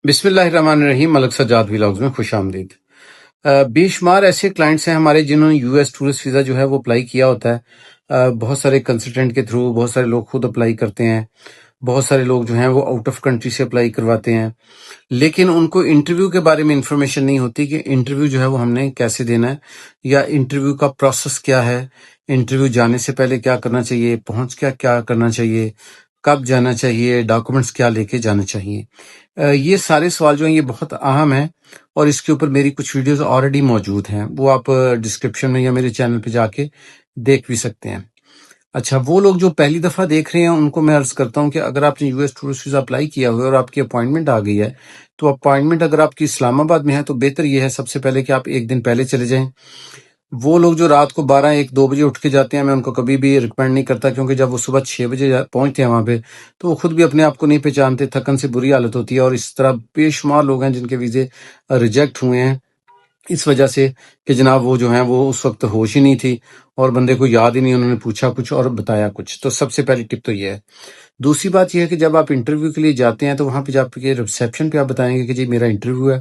بسم اللہ الرحمن الرحیم۔ ملک سجاد ولاگز میں خوش آمدید۔ بے شمار ایسے کلائنٹس ہیں ہمارے جنہوں نے یو ایس ٹورسٹ ویزا جو ہے وہ اپلائی کیا ہوتا ہے، بہت سارے کنسلٹنٹ کے تھرو، بہت سارے لوگ خود اپلائی کرتے ہیں، بہت سارے لوگ جو ہیں وہ آؤٹ آف کنٹری سے اپلائی کرواتے ہیں، لیکن ان کو انٹرویو کے بارے میں انفارمیشن نہیں ہوتی کہ انٹرویو جو ہے وہ ہم نے کیسے دینا ہے، یا انٹرویو کا پروسیس کیا ہے، انٹرویو جانے سے پہلے کیا کرنا چاہیے، پہنچ کے کیا کرنا چاہیے، کب جانا چاہیے، ڈاکومنٹس کیا لے کے جانا چاہیے۔ یہ سارے سوال جو ہیں یہ بہت اہم ہیں، اور اس کے اوپر میری کچھ ویڈیوز آلریڈی موجود ہیں، وہ آپ ڈسکرپشن میں یا میرے چینل پہ جا کے دیکھ بھی سکتے ہیں۔ اچھا، وہ لوگ جو پہلی دفعہ دیکھ رہے ہیں ان کو میں عرض کرتا ہوں کہ اگر آپ نے U S tourist visa apply کیا ہوا ہے اور آپ کی اپوائنٹمنٹ آ گئی ہے، تو اپوائنٹمنٹ اگر آپ کی اسلام آباد میں ہے تو بہتر یہ ہے سب سے پہلے کہ آپ ایک دن پہلے چلے جائیں۔ وہ لوگ جو رات کو 12 1 2 بجے اٹھ کے جاتے ہیں، میں ان کو کبھی بھی ریکمینڈ نہیں کرتا، کیونکہ جب وہ صبح 6 بجے پہنچتے ہیں وہاں پہ تو وہ خود بھی اپنے آپ کو نہیں پہچانتے، تھکن سے بری حالت ہوتی ہے، اور اس طرح بے شمار لوگ ہیں جن کے ویزے ریجیکٹ ہوئے ہیں اس وجہ سے کہ جناب وہ جو ہیں وہ اس وقت ہوش ہی نہیں تھی، اور بندے کو یاد ہی نہیں، انہوں نے پوچھا کچھ اور بتایا کچھ۔ تو سب سے پہلی ٹپ تو یہ ہے۔ دوسری بات یہ ہے کہ جب آپ انٹرویو کے لیے جاتے ہیں تو وہاں پہ جا کے ریسیپشن پہ آپ بتائیں گے کہ جی میرا انٹرویو ہے،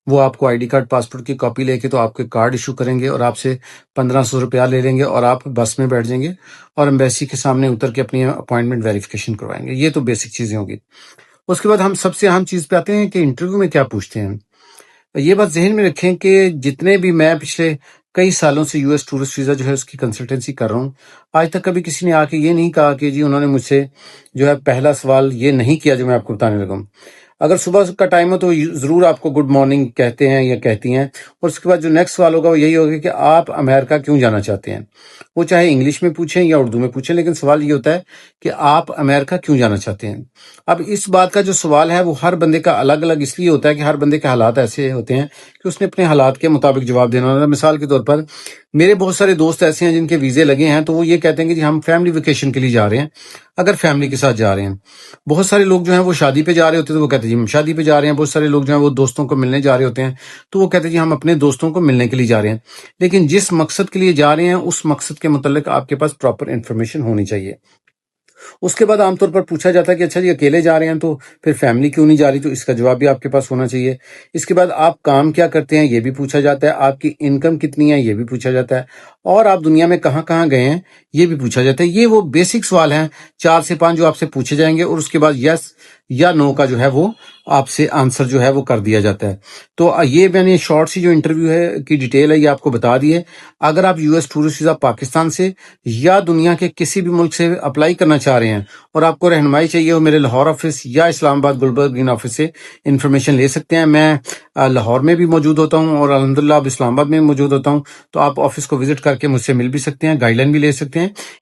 وہ آپ کو آئی ڈی کارڈ، پاسپورٹ کی کاپی لے کے تو آپ کے کارڈ ایشو کریں گے، اور آپ سے 1500 روپیہ لے لیں گے، اور آپ بس میں بیٹھ جائیں گے اور ایمبیسی کے سامنے اتر کے اپنی اپوائنٹمنٹ ویریفیکیشن کروائیں گے۔ یہ تو بیسک چیزیں ہوگی۔ اس کے بعد ہم سب سے اہم چیز پہ آتے ہیں کہ انٹرویو میں کیا پوچھتے ہیں۔ یہ بات ذہن میں رکھیں کہ جتنے بھی میں پچھلے کئی سالوں سے یو ایس ٹورسٹ ویزا جو ہے اس کی کنسلٹنسی کر رہا ہوں، آج تک کبھی کسی نے آ کے یہ نہیں کہا کہ جی انہوں نے مجھ سے جو ہے پہلا سوال یہ نہیں کیا جو میں آپ کو بتانے لگا ہوں۔ اگر صبح کا ٹائم ہو تو ضرور آپ کو گڈ مارننگ کہتے ہیں یا کہتی ہیں، اور اس کے بعد جو نیکسٹ سوال ہوگا وہ یہی ہوگا کہ آپ امریکہ کیوں جانا چاہتے ہیں۔ وہ چاہے انگلش میں پوچھیں یا اردو میں پوچھیں، لیکن سوال یہ ہوتا ہے کہ آپ امریکہ کیوں جانا چاہتے ہیں۔ اب اس بات کا جو سوال ہے وہ ہر بندے کا الگ الگ اس لیے ہوتا ہے کہ ہر بندے کے حالات ایسے ہوتے ہیں کہ اس نے اپنے حالات کے مطابق جواب دینا ہوتا ہے۔ مثال کے طور پر میرے بہت سارے دوست ایسے ہیں جن کے ویزے لگے ہیں تو وہ یہ کہتے ہیں کہ جی ہم فیملی ویکیشن کے لیے جا رہے ہیں، اگر فیملی کے ساتھ جا رہے ہیں۔ بہت سارے لوگ جو ہیں وہ شادی پہ جا رہے ہوتے ہیں تو وہ کہتے ہیں جی ہم شادی پہ جا رہے ہیں۔ بہت سارے لوگ جو ہیں وہ دوستوں کو ملنے جا رہے ہوتے ہیں تو وہ کہتے ہیں جی ہم اپنے دوستوں کو ملنے کے لیے جا رہے ہیں۔ لیکن جس مقصد کے لیے جا رہے ہیں اس مقصد کے متعلق آپ کے پاس پراپر انفارمیشن ہونی چاہیے۔ اس کے بعد عام طور پر پوچھا جاتا ہے کہ اچھا جی اکیلے جا رہے ہیں تو پھر فیملی کیوں نہیں جا رہی، تو اس کا جواب بھی آپ کے پاس ہونا چاہیے۔ اس کے بعد آپ کام کیا کرتے ہیں یہ بھی پوچھا جاتا ہے، آپ کی انکم کتنی ہے یہ بھی پوچھا جاتا ہے، اور آپ دنیا میں کہاں کہاں گئے ہیں یہ بھی پوچھا جاتا ہے۔ یہ وہ بیسک سوال ہیں 4 سے 5 جو آپ سے پوچھے جائیں گے، اور اس کے بعد یس یا نو کا جو ہے وہ آپ سے آنسر جو ہے وہ کر دیا جاتا ہے۔ تو یہ میں نے شارٹ سی جو انٹرویو ہے کی ڈیٹیل ہے یہ آپ کو بتا دی ہے۔ اگر آپ U S tourist visa Pakistan سے یا دنیا کے کسی بھی ملک سے اپلائی کرنا چاہ رہے ہیں اور آپ کو رہنمائی چاہیے ہو، میرے لاہور آفس یا اسلام آباد گلبرگ گرین آفس سے انفارمیشن لے سکتے ہیں۔ میں لاہور میں بھی موجود ہوتا ہوں اور الحمدللہ اب اسلام آباد میں موجود ہوتا ہوں، تو آپ آفس کو وزٹ کر کے مجھ سے مل بھی سکتے ہیں، گائیڈ لائن بھی لے سکتے ہیں۔